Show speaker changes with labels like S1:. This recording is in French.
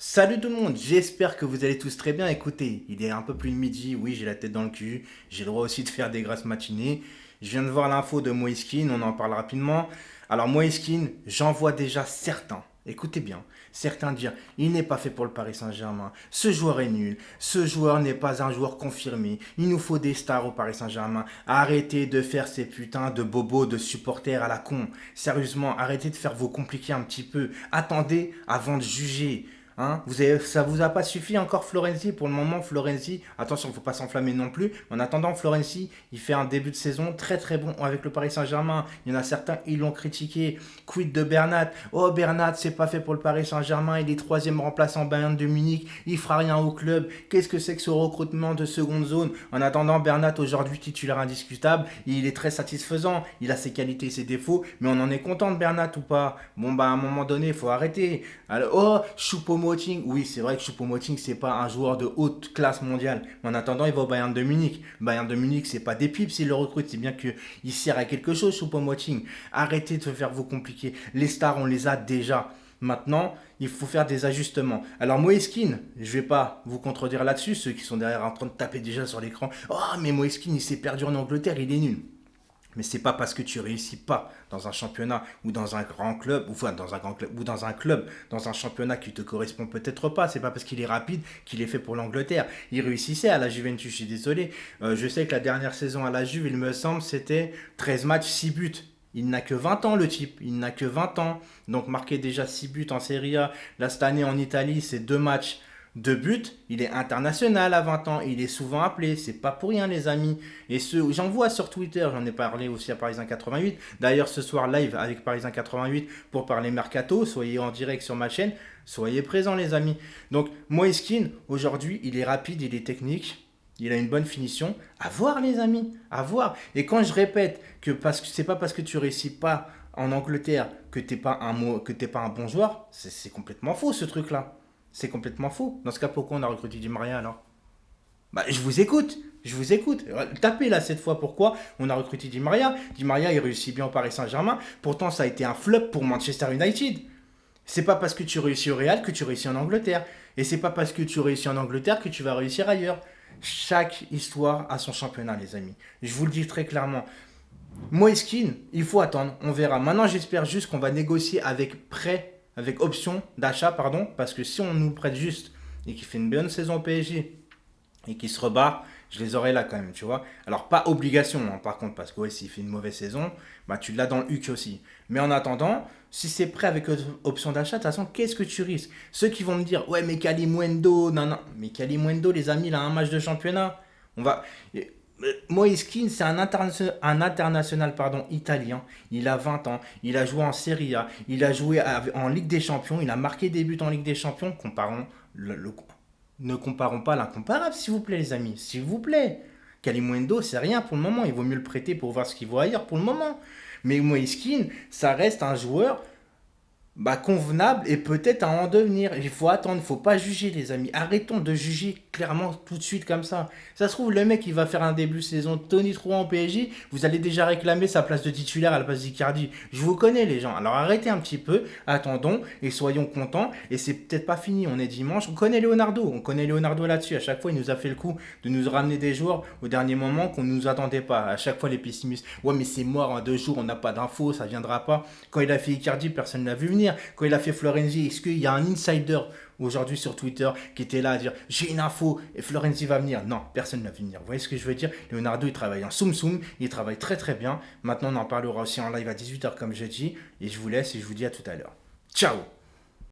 S1: Salut tout le monde, j'espère que vous allez tous très bien. Écoutez, il est un peu plus de midi, oui j'ai la tête dans le cul, j'ai le droit aussi de faire des grasses matinées. Je viens de voir l'info de Moiskin, on en parle rapidement. Alors Moiskin, j'en vois déjà certains, écoutez bien, certains dire il n'est pas fait pour le Paris Saint-Germain, ce joueur est nul, ce joueur n'est pas un joueur confirmé, il nous faut des stars au Paris Saint-Germain. Arrêtez de faire ces putains de bobos de supporters à la con. Sérieusement, arrêtez de faire vos compliqués un petit peu. Attendez avant de juger. Hein, ça vous a pas suffi encore Florenzi pour le moment. Florenzi, attention, il ne faut pas s'enflammer non plus. En attendant, Florenzi, il fait un début de saison très très bon avec le Paris Saint-Germain. Il y en a certains, ils l'ont critiqué. Quid de Bernat? Oh, Bernat, c'est pas fait pour le Paris Saint-Germain. Il est troisième remplaçant Bayern de Munich. Il fera rien au club. Qu'est-ce que c'est que ce recrutement de seconde zone? En attendant, Bernat, aujourd'hui titulaire indiscutable, il est très satisfaisant. Il a ses qualités et ses défauts, mais on en est content de Bernat ou pas? Bon, bah, à un moment donné, il faut arrêter. Alors, oh, Choupo-Moting, oui, c'est vrai que Choupo-Moting, c'est pas un joueur de haute classe mondiale. Mais en attendant, il va au Bayern de Munich. Bayern de Munich, c'est pas des pipes s'il le recrute, c'est bien qu'il sert à quelque chose, Choupo-Moting. Arrêtez de faire vous compliquer. Les stars, on les a déjà. Maintenant, il faut faire des ajustements. Alors, Moeskin, je vais pas vous contredire là-dessus, ceux qui sont derrière en train de taper déjà sur l'écran. Oh, mais Moeskin, il s'est perdu en Angleterre, il est nul. Mais c'est pas parce que tu réussis pas dans un championnat ou dans un grand club, ou enfin dans un grand club ou dans un club, dans un championnat qui te correspond peut-être pas. C'est pas parce qu'il est rapide qu'il est fait pour l'Angleterre. Il réussissait à la Juventus, je suis désolé. Je sais que la dernière saison à la Juve, il me semble, c'était 13 matchs, 6 buts. Il n'a que 20 ans le type, il n'a que 20 ans. Donc marquer déjà 6 buts en Serie A. Là cette année en Italie, c'est 2 matchs, 2 buts. Il est international à 20 ans, il est souvent appelé, c'est pas pour rien les amis. Et j'en vois sur Twitter, j'en ai parlé aussi à Parisien 88. D'ailleurs ce soir live avec Parisien 88 pour parler mercato, soyez en direct sur ma chaîne, soyez présents les amis. Donc Moeskin, aujourd'hui, il est rapide, il est technique. Il a une bonne finition. À voir les amis, à voir. Et quand je répète que parce que c'est pas parce que tu réussis pas en Angleterre que t'es pas un bon joueur, c'est complètement faux ce truc-là. C'est complètement faux. Dans ce cas, pourquoi on a recruté Di Maria alors? Bah, je vous écoute. Je vous écoute. Tapez là cette fois pourquoi on a recruté Di Maria. Di Maria, il réussit bien au Paris Saint-Germain. Pourtant, ça a été un flop pour Manchester United. C'est pas parce que tu réussis au Real que tu réussis en Angleterre. Et c'est pas parce que tu réussis en Angleterre que tu vas réussir ailleurs. Chaque histoire a son championnat, les amis. Je vous le dis très clairement. Moiskin, il faut attendre, on verra. Maintenant, j'espère juste qu'on va négocier avec prêt, avec option d'achat, pardon, parce que si on nous le prête juste et qu'il fait une bonne saison au PSG et qu'il se rebarre, je les aurai là quand même, tu vois. Alors, pas obligation, hein, par contre, parce que ouais, s'il fait une mauvaise saison, bah tu l'as dans le HUC aussi. Mais en attendant, si c'est prêt avec option d'achat, de toute façon, qu'est-ce que tu risques? Ceux qui vont me dire, ouais, mais Kalimundo, non, non, mais Kalimundo, les amis, il a un match de championnat. On va. Moiskin, c'est un international pardon, italien. Il a 20 ans. Il a joué en Serie A. Il a joué en Ligue des Champions. Il a marqué des buts en Ligue des Champions. Ne comparons pas l'incomparable, s'il vous plaît, les amis. S'il vous plaît. Kalimundo, c'est rien pour le moment. Il vaut mieux le prêter pour voir ce qu'il vaut ailleurs pour le moment. Mais Moiskin, ça reste un joueur bah, convenable et peut-être à en devenir. Il faut attendre, il ne faut pas juger les amis. Arrêtons de juger clairement tout de suite comme ça. Ça se trouve, le mec il va faire un début de saison Tony Trouan au PSG, vous allez déjà réclamer sa place de titulaire à la place d'Icardi. Je vous connais les gens, alors arrêtez un petit peu, attendons et soyons contents. Et c'est peut-être pas fini, on est dimanche. On connaît Leonardo là-dessus. À chaque fois il nous a fait le coup de nous ramener des joueurs au dernier moment qu'on ne nous attendait pas. À chaque fois les pessimistes, ouais mais c'est mort en 2 jours, on n'a pas d'infos, ça viendra pas. Quand il a fait Icardi, personne ne l'a vu venir. Quand il a fait Florenzi, est-ce qu'il y a un insider aujourd'hui sur Twitter qui était là à dire j'ai une info et Florenzi va venir? Non, personne ne l'a vu venir. Vous voyez ce que je veux dire? Leonardo il travaille en soum soum, il travaille très très bien. Maintenant on en parlera aussi en live à 18h comme j'ai dit. Et je vous laisse et je vous dis à tout à l'heure. Ciao!